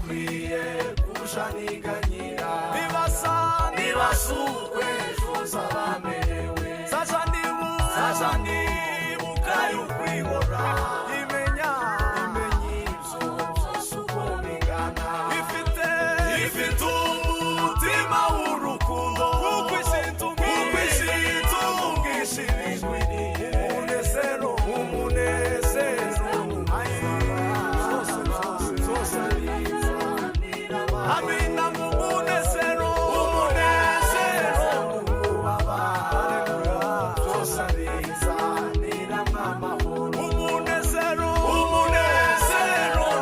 bakwiye kujaniganyira nibasukwe juza bamerewe saja ndibuka yukwihora imenya ibyo byose uko bingana ifite umutima w'urukundo kuko isi itungishijwe umunezero amina mu munezero byose bizanira amahoro umunezero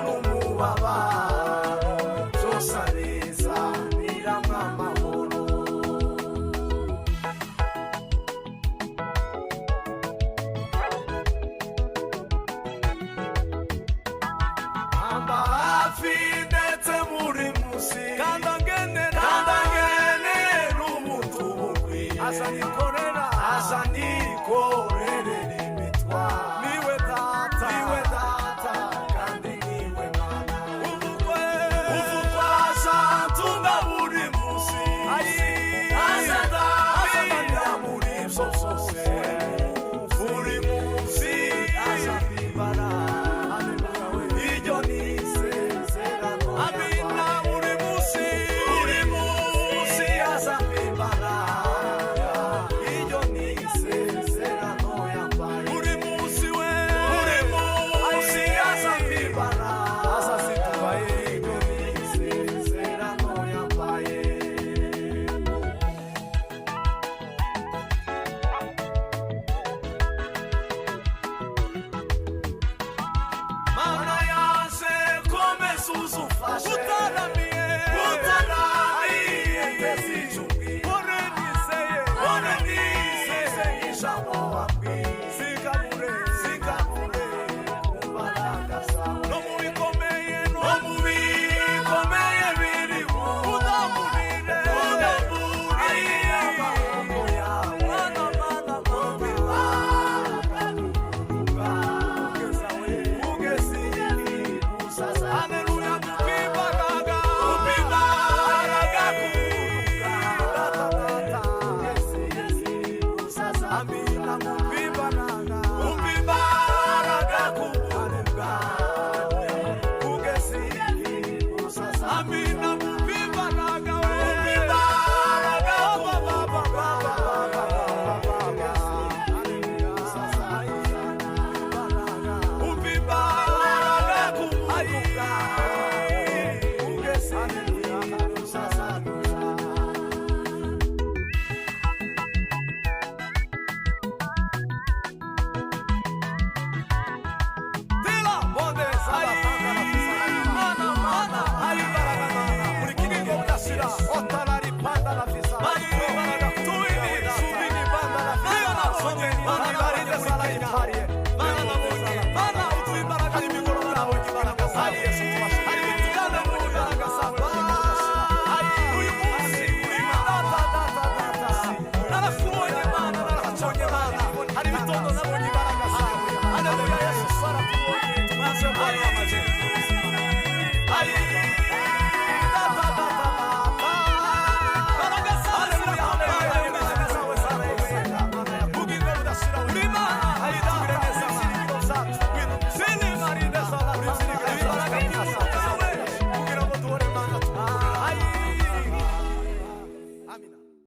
n'umubabaro byose bizanira amahoro amba hafi ndetse muri musi kandangenera umuntu bukwiye asa nikorera imitwaro niwe data kandi niwe mana uvugwa azatunga buri musi azatanira muri ibyo byose buri munsi azabibara iryo ni isezerano amina buri munsi azabibara iryo ni isezerano yambaye buri munsi azabibara azazitubaye iryo ni isezerano yambaye mana yaje komeza uzufashe utaramiye ore nizeye ijambo wabwiye siganure kubaraga zawe no mu bikomeye biriho udamurire amaboko yawe ugeze usaza haleluya kubimbaraga amina kubimbaraga kubuga ugeze usaza amina